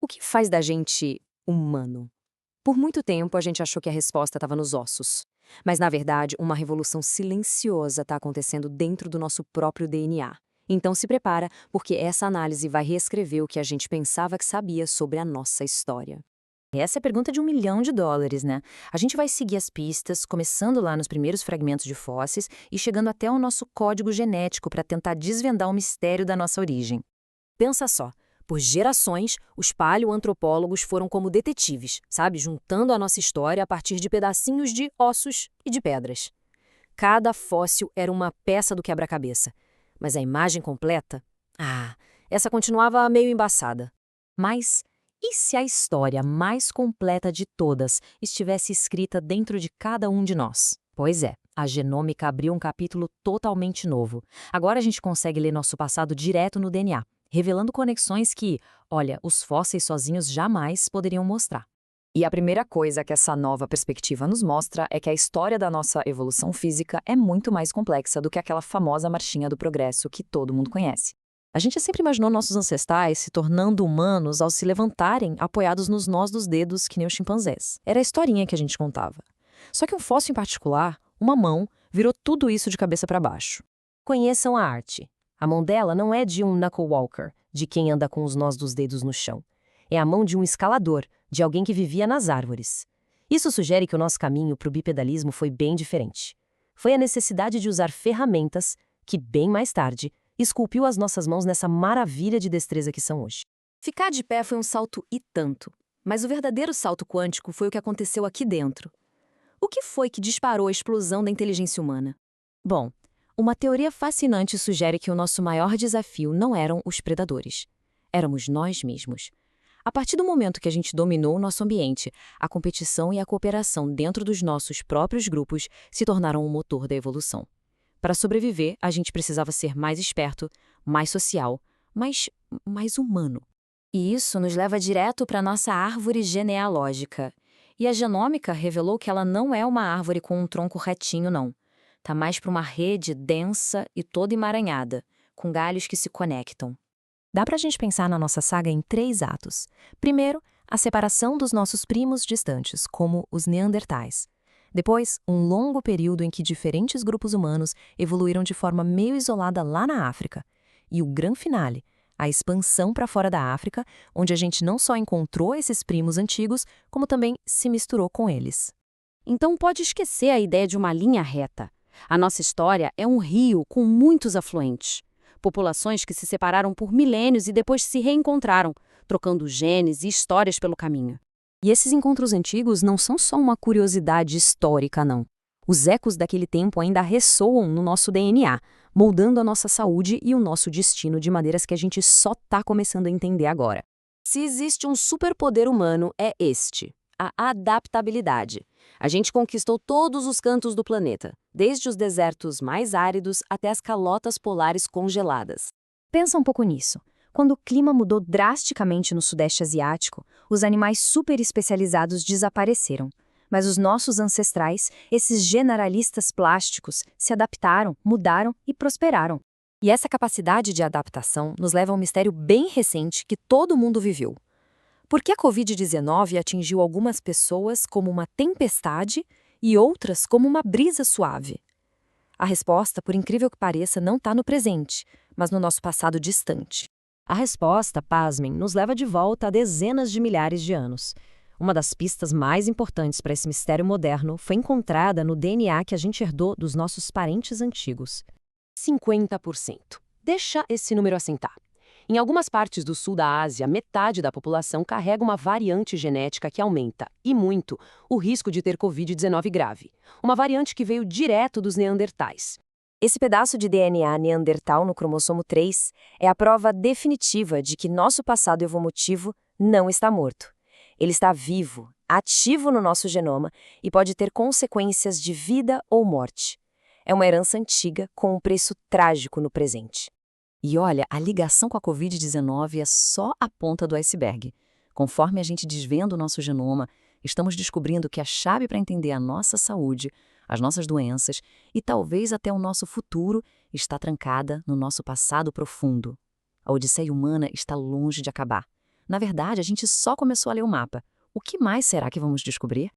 que faz da gente humano? Por muito tempo, a gente achou que a resposta estava nos ossos. Mas, na verdade, uma revolução silenciosa está acontecendo dentro do nosso próprio DNA. Então, se prepara, porque essa análise vai reescrever o que a gente pensava que sabia sobre a nossa história. Essa é a pergunta de US$ 1 milhão, né? A gente vai seguir as pistas, começando lá nos primeiros fragmentos de fósseis e chegando até o nosso código genético para tentar desvendar o mistério da nossa origem. Pensa só, por gerações, os paleoantropólogos foram como detetives, sabe? Juntando a nossa história a partir de pedacinhos de ossos e de pedras. Cada fóssil era uma peça do quebra-cabeça. Mas a imagem completa? Ah, essa continuava meio embaçada. Mas e se a história mais completa de todas estivesse escrita dentro de cada um de nós? Pois é, a genômica abriu um capítulo totalmente novo. Agora a gente consegue ler nosso passado direto no DNA, revelando conexões que, olha, os fósseis sozinhos jamais poderiam mostrar. E a primeira coisa que essa nova perspectiva nos mostra é que a história da nossa evolução física é muito mais complexa do que aquela famosa marchinha do progresso que todo mundo conhece. A gente sempre imaginou nossos ancestrais se tornando humanos ao se levantarem apoiados nos nós dos dedos que nem os chimpanzés. Era a historinha que a gente contava. Só que um fóssil em particular, uma mão, virou tudo isso de cabeça para baixo. Conheçam a arte. A mão dela não é de um knuckle walker, de quem anda com os nós dos dedos no chão. É a mão de um escalador, de alguém que vivia nas árvores. Isso sugere que o nosso caminho para o bipedalismo foi bem diferente. Foi a necessidade de usar ferramentas que, bem mais tarde, esculpiu as nossas mãos nessa maravilha de destreza que são hoje. Ficar de pé foi um salto e tanto, mas o verdadeiro salto quântico foi o que aconteceu aqui dentro. O que foi que disparou a explosão da inteligência humana? Bom, uma teoria fascinante sugere que o nosso maior desafio não eram os predadores. Éramos nós mesmos. A partir do momento que a gente dominou o nosso ambiente, a competição e a cooperação dentro dos nossos próprios grupos se tornaram o motor da evolução. Para sobreviver, a gente precisava ser mais esperto, mais social, mais humano. E isso nos leva direto para a nossa árvore genealógica. E a genômica revelou que ela não é uma árvore com um tronco retinho, não. Tá mais para uma rede densa e toda emaranhada, com galhos que se conectam. Dá pra gente pensar na nossa saga em 3 atos. Primeiro, a separação dos nossos primos distantes, como os neandertais. Depois, um longo período em que diferentes grupos humanos evoluíram de forma meio isolada lá na África. E o grande finale, a expansão para fora da África, onde a gente não só encontrou esses primos antigos, como também se misturou com eles. Então pode esquecer a ideia de uma linha reta. A nossa história é um rio com muitos afluentes. Populações que se separaram por milênios e depois se reencontraram, trocando genes e histórias pelo caminho. E esses encontros antigos não são só uma curiosidade histórica, não. Os ecos daquele tempo ainda ressoam no nosso DNA, moldando a nossa saúde e o nosso destino de maneiras que a gente só está começando a entender agora. Se existe um superpoder humano, é este: a adaptabilidade. A gente conquistou todos os cantos do planeta, desde os desertos mais áridos até as calotas polares congeladas. Pensa um pouco nisso. Quando o clima mudou drasticamente no Sudeste Asiático, os animais super especializados desapareceram. Mas os nossos ancestrais, esses generalistas plásticos, se adaptaram, mudaram e prosperaram. E essa capacidade de adaptação nos leva a um mistério bem recente que todo mundo viveu. Por que a Covid-19 atingiu algumas pessoas como uma tempestade e outras como uma brisa suave? A resposta, por incrível que pareça, não está no presente, mas no nosso passado distante. A resposta, pasmem, nos leva de volta a dezenas de milhares de anos. Uma das pistas mais importantes para esse mistério moderno foi encontrada no DNA que a gente herdou dos nossos parentes antigos. 50%. Deixa esse número assentar. Em algumas partes do sul da Ásia, metade da população carrega uma variante genética que aumenta, e muito, o risco de ter Covid-19 grave. Uma variante que veio direto dos neandertais. Esse pedaço de DNA neandertal no cromossomo 3 é a prova definitiva de que nosso passado evolutivo não está morto. Ele está vivo, ativo no nosso genoma e pode ter consequências de vida ou morte. É uma herança antiga com um preço trágico no presente. E olha, a ligação com a Covid-19 é só a ponta do iceberg. Conforme a gente desvenda o nosso genoma, estamos descobrindo que a chave para entender a nossa saúde, as nossas doenças e talvez até o nosso futuro está trancada no nosso passado profundo. A odisseia humana está longe de acabar. Na verdade, a gente só começou a ler o mapa. O que mais será que vamos descobrir?